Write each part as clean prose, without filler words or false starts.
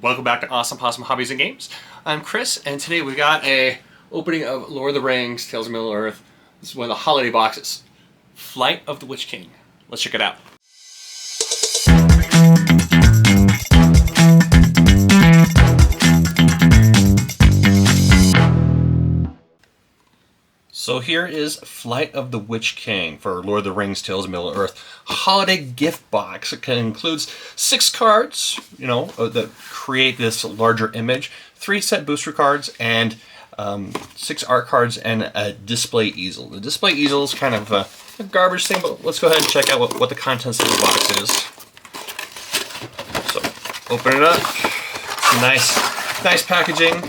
Welcome back to Awesome Possum Hobbies and Games. I'm Chris, and today we got a opening of Lord of the Rings, Tales of Middle-earth. This is one of the holiday boxes. Flight of the Witch King. Let's check it out. So here is Flight of the Witch King for Lord of the Rings, Tales of Middle-earth holiday gift box. It includes 6 cards, that create this larger image, 3 set booster cards, and 6 art cards, and a display easel. The display easel is kind of a garbage thing, but let's go ahead and check out what the contents of the box is. So, open it up. Nice packaging.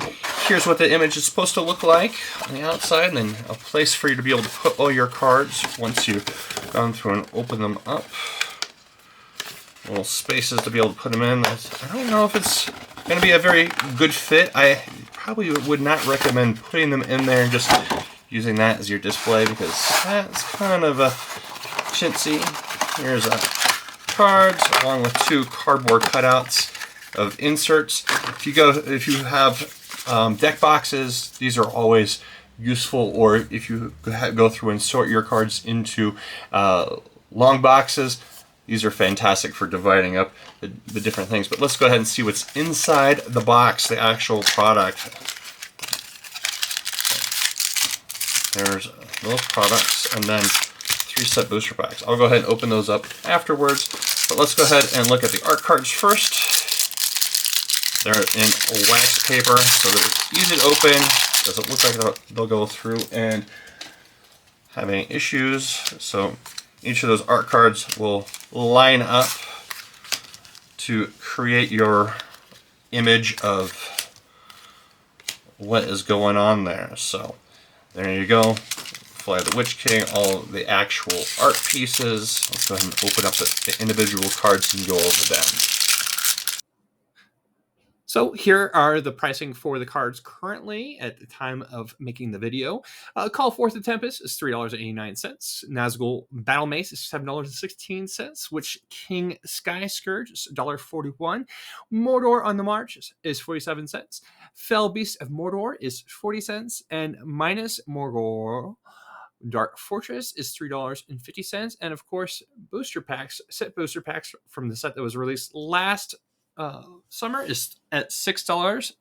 Here's what the image is supposed to look like on the outside, and then a place for you to be able to put all your cards once you've gone through and open them up. Little spaces to be able to put them in. I don't know if it's going to be a very good fit. I probably would not recommend putting them in there and just using that as your display, because that's kind of a chintzy. Here's cards along with 2 cardboard cutouts of inserts. If you have deck boxes, these are always useful, or if you go through and sort your cards into long boxes, these are fantastic for dividing up the different things. But let's go ahead and see what's inside the box, the actual product. There's those products, and then 3 set booster packs. I'll go ahead and open those up afterwards, but let's go ahead and look at the art cards first. They're in wax paper, so they're easy to open. Doesn't look like they'll go through and have any issues. So each of those art cards will line up to create your image of what is going on there. So there you go. Flight of the Witch King, all of the actual art pieces. Let's go ahead and open up the individual cards and go over them. So here are the pricing for the cards currently at the time of making the video. Call Forth the Tempest is $3.89. Nazgul Battle Mace is $7.16. Witch King Sky Scourge is $1.41. Mordor on the March is 47 cents. Fell Beast of Mordor is 40 cents. And Minas Morgul Dark Fortress is $3.50. And of course, set booster packs from the set that was released last summer is at $6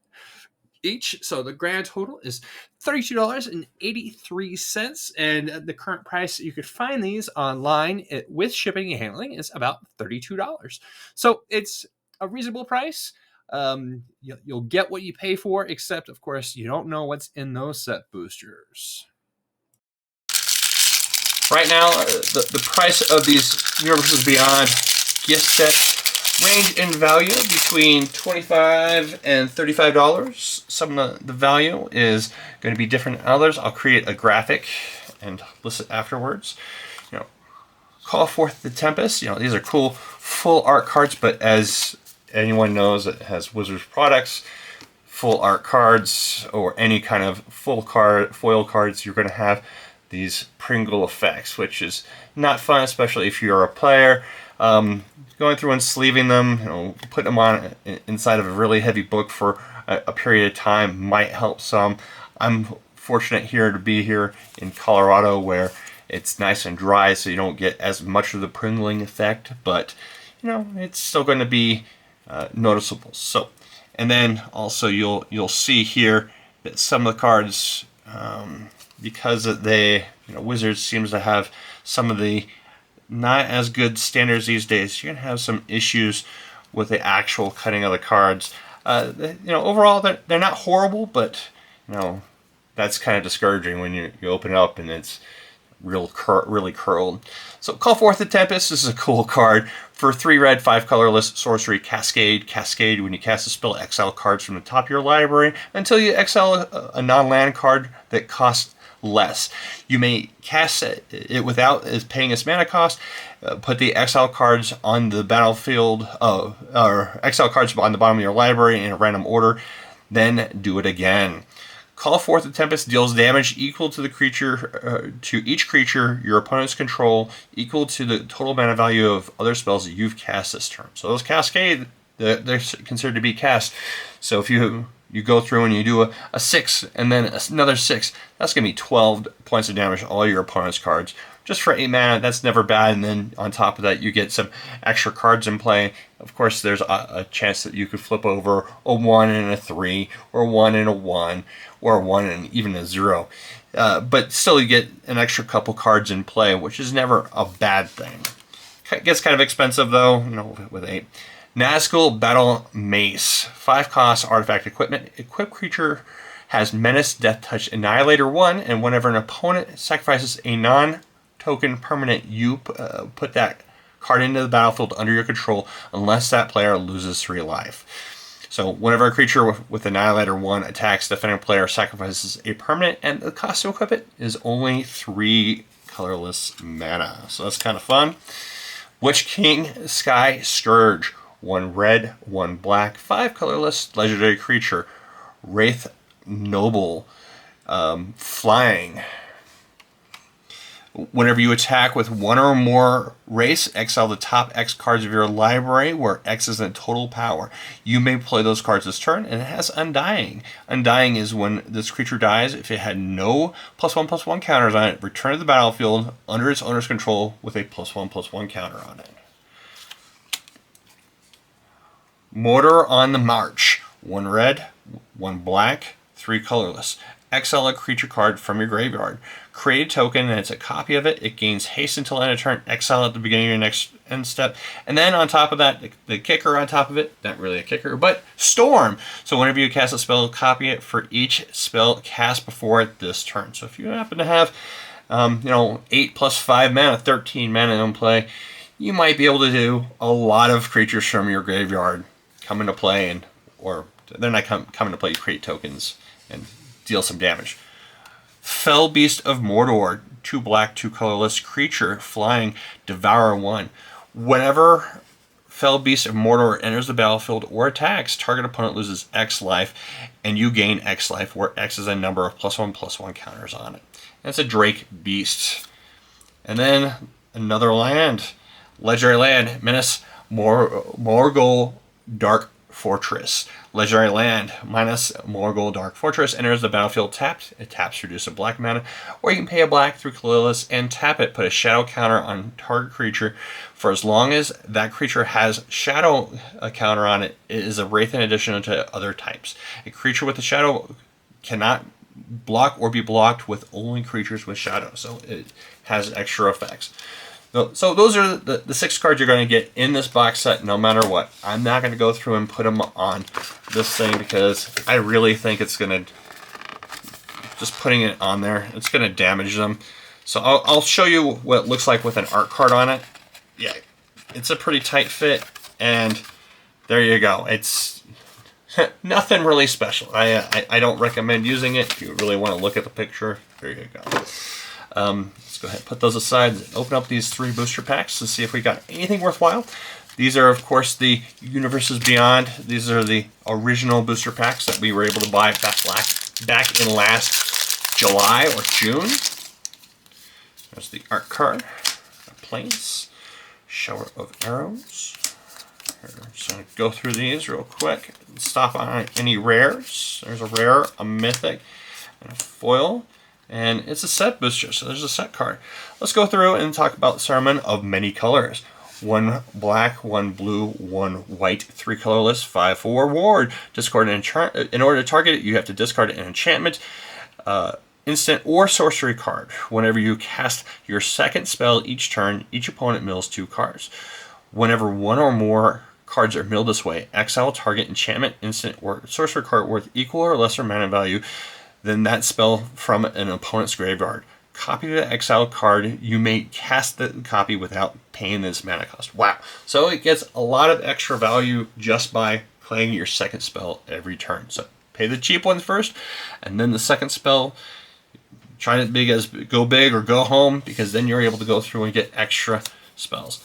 each, so the grand total is $32.83, and the current price you could find these online with shipping and handling is about $32. So it's a reasonable price. You'll get what you pay for, except of course you don't know what's in those set boosters. Right now, the price of these Universes Beyond gift sets range in value between $25 and $35. Some of the value is going to be different than others. I'll create a graphic and list it afterwards. Call Forth the Tempest. These are cool full art cards, but as anyone knows that has Wizards products, full art cards or any kind of foil cards, you're going to have these Pringle effects, which is not fun, especially if you're a player. Going through and sleeving them, putting them on inside of a really heavy book for a period of time might help some. I'm fortunate here to be here in Colorado where it's nice and dry, so you don't get as much of the pringling effect, but it's still going to be noticeable. So, and then also you'll see here that some of the cards, because Wizards seems to have some of the not as good standards these days, you're going to have some issues with the actual cutting of the cards. Overall, they're not horrible, but, that's kind of discouraging when you open it up and it's really curled. So Call Forth the Tempest. This is a cool card. For 3 red, 5 colorless sorcery, Cascade. Cascade, when you cast a spell, exile cards from the top of your library until you exile a non-land card that costs less. You may cast it without paying its mana cost. Put the exile cards on the battlefield, or exile cards on the bottom of your library in a random order. Then do it again. Call Forth the Tempest deals damage equal to the creature, to each creature your opponents control, equal to the total mana value of other spells that you've cast this turn. So those Cascade they're considered to be cast. So if you go through and you do a 6 and then another 6, that's going to be 12 points of damage to all your opponent's cards. Just for 8 mana, that's never bad. And then on top of that, you get some extra cards in play. Of course, there's a chance that you could flip over a 1 and a 3, or 1 and a 1, or a 1 and even a 0. But still, you get an extra couple cards in play, which is never a bad thing. It gets kind of expensive, though, with 8. Nazgul Battle Mace. 5 cost artifact equipment. Equipped creature has Menace, Death Touch, Annihilator 1, and whenever an opponent sacrifices a non-token permanent, you put that card into the battlefield under your control unless that player loses 3 life. So whenever a creature with Annihilator 1 attacks, the defending player sacrifices a permanent, and the cost to equip it is only 3 colorless mana. So that's kind of fun. Witch King Sky Scourge. 1 red, 1 black, 5 colorless, legendary creature. Wraith Noble. Flying. Whenever you attack with 1 or more race, exile the top X cards of your library, where X is in total power. You may play those cards this turn, and it has Undying. Undying is when this creature dies, if it had no +1/+1 counters on it, return to the battlefield under its owner's control with a +1/+1 counter on it. Mortar on the March. 1 red, 1 black, 3 colorless. Exile a creature card from your graveyard. Create a token, and it's a copy of it. It gains haste until end of turn. Exile at the beginning of your next end step. And then on top of that, the kicker on top of it, not really a kicker, but Storm. So whenever you cast a spell, copy it for each spell cast before it this turn. So if you happen to have, 8 plus 5 mana, 13 mana in play, you might be able to do a lot of creatures from your graveyard come into play, or they're not come into play. You create tokens and deal some damage. Fell Beast of Mordor. 2 black, 2 colorless creature, flying, Devour 1. Whenever Fell Beast of Mordor enters the battlefield or attacks, target opponent loses X life, and you gain X life, where X is a number of +1/+1 counters on it. That's a Drake Beast. And then another land. Legendary land, Menace Morgul Dark Fortress. Legendary land, minus Morgul Dark Fortress, enters the battlefield tapped. It taps to reduce a black mana, or you can pay a black 3 colorless and tap it. Put a shadow counter on target creature for as long as that creature has shadow counter on it. It is a wraith in addition to other types. A creature with a shadow cannot block or be blocked with only creatures with shadow, so it has extra effects. So those are the 6 cards you're going to get in this box set no matter what. I'm not going to go through and put them on this thing because I really think it's going to, just putting it on there, it's going to damage them. So I'll show you what it looks like with an art card on it. Yeah, it's a pretty tight fit, and there you go. It's nothing really special. I don't recommend using it. If you really want to look at the picture, there you go. Let's go ahead and put those aside and open up these 3 booster packs to see if we got anything worthwhile. These are, of course, the Universes Beyond. These are the original booster packs that we were able to buy back in last July or June. There's the art card, Plains, Shower of Arrows. Just going to go through these real quick. Stop on any rares. There's a rare, a mythic, and a foil. And it's a set booster, so there's a set card. Let's go through and talk about Sermon of Many Colors. 1 black, 1 blue, 1 white, 3 colorless, 5/4 ward. Discard an enchantment. In order to target it, you have to discard an enchantment, instant, or sorcery card. Whenever you cast your second spell each turn, each opponent mills 2 cards. Whenever 1 or more cards are milled this way, exile target enchantment, instant, or sorcery card worth equal or lesser mana value than that spell from an opponent's graveyard. Copy the exiled card. You may cast the copy without paying this mana cost. Wow. So it gets a lot of extra value just by playing your second spell every turn. So pay the cheap ones first, and then the second spell, try to go big or go home, because then you're able to go through and get extra spells.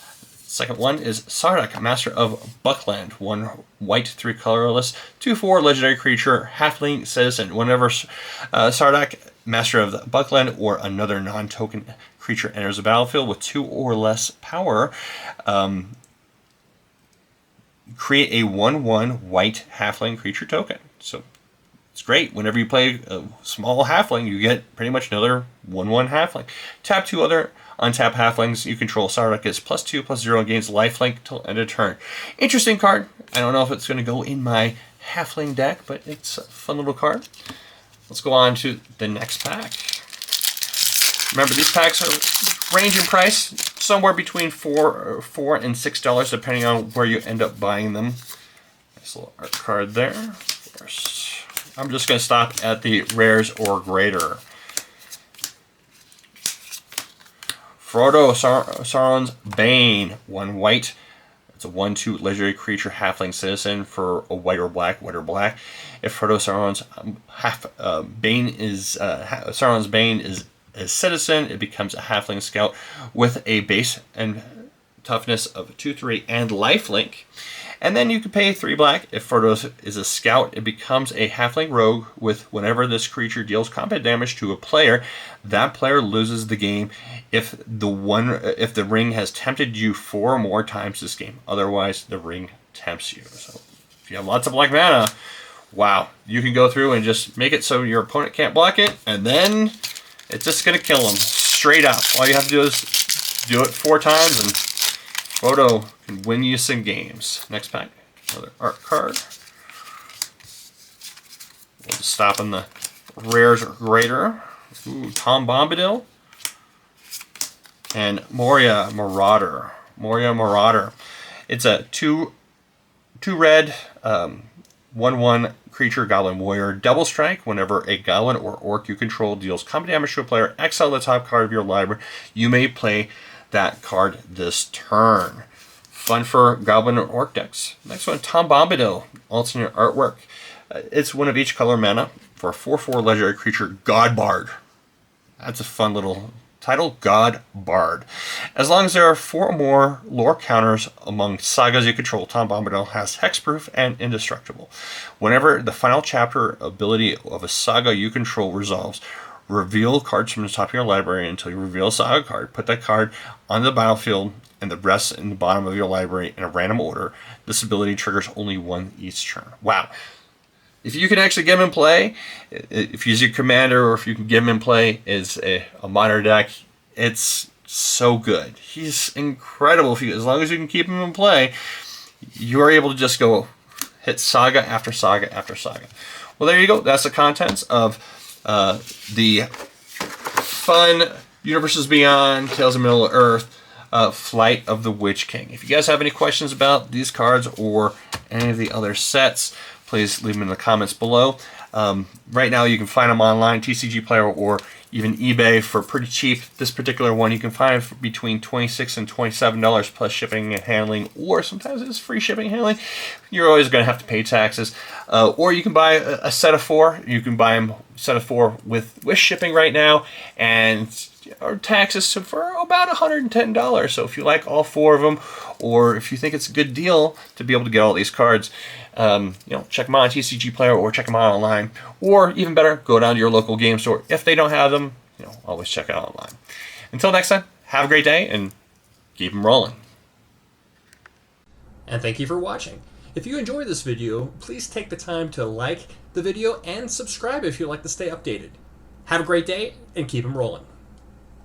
Second one is Sardak, Master of Buckland. 1 white, 3 colorless, 2/4 legendary creature, halfling citizen. Whenever Sardak, Master of the Buckland, or another non-token creature enters the battlefield with 2 or less power, create a 1/1 white halfling creature token. So it's great. Whenever you play a small halfling, you get pretty much another 1/1 halfling. Tap 2 other untap halflings you control. Sarlacc gets +2/+0 and gains lifelink till end of turn. Interesting card. I don't know if it's going to go in my halfling deck, but it's a fun little card. Let's go on to the next pack. Remember, these packs are range in price somewhere between $4 and $6, depending on where you end up buying them. Nice little art card there. First, I'm just going to stop at the rares or greater. Frodo Sauron's Bane, 1 white. It's a 1/2 legendary creature, halfling citizen for a white or black, white or black. If Frodo Sauron's Sauron's Bane is a citizen, it becomes a halfling scout with a base and toughness of 2/3 and lifelink. And then you can pay 3 black. If Frodo is a scout, it becomes a halfling rogue with whenever this creature deals combat damage to a player, that player loses the game if the ring has tempted you 4 or more times this game. Otherwise, the ring tempts you. So if you have lots of black mana, wow, you can go through and just make it so your opponent can't block it, and then it's just going to kill them straight up. All you have to do is do it 4 times, and Frodo can win you some games. Next pack, another art card. We'll just stop in the rares or greater. Ooh, Tom Bombadil and Moria Marauder. Moria Marauder. It's a 2 red, 1/1 creature, goblin warrior. Double strike. Whenever a goblin or orc you control deals combat damage to a player, exile the top card of your library. You may play that card this turn. Fun for goblin or orc decks. Next one, Tom Bombadil, alternate artwork. It's 1 of each color mana for a 4/4 legendary creature, God Bard. That's a fun little title, God Bard. As long as there are 4 or more lore counters among sagas you control, Tom Bombadil has hexproof and indestructible. Whenever the final chapter ability of a saga you control resolves, reveal cards from the top of your library until you reveal a saga card. Put that card on the battlefield and the rest in the bottom of your library in a random order. This ability triggers only 1 each turn. Wow. If you can actually get him in play, if you use your commander or if you can get him in play as a modern deck, it's so good. He's incredible. As long as you can keep him in play, you are able to just go hit saga after saga after saga. Well, there you go. That's the contents of the fun Universes Beyond, Tales of Middle-earth, Flight of the Witch King. If you guys have any questions about these cards or any of the other sets, please leave them in the comments below. Right now you can find them online, TCG Player or even eBay for pretty cheap. This particular one you can find for between $26 and $27 plus shipping and handling, or sometimes it's free shipping and handling. You're always going to have to pay taxes. Or you can buy a set of 4. You can buy them set of 4 with shipping right now, and our taxes for about $110. So if you like all 4 of them, or if you think it's a good deal to be able to get all these cards, check them out on TCG Player or check them out online, or even better, go down to your local game store. If they don't have them, always check it out online. Until next time, have a great day and keep them rolling. And thank you for watching. If you enjoyed this video, please take the time to like the video and subscribe if you'd like to stay updated. Have a great day and keep them rolling.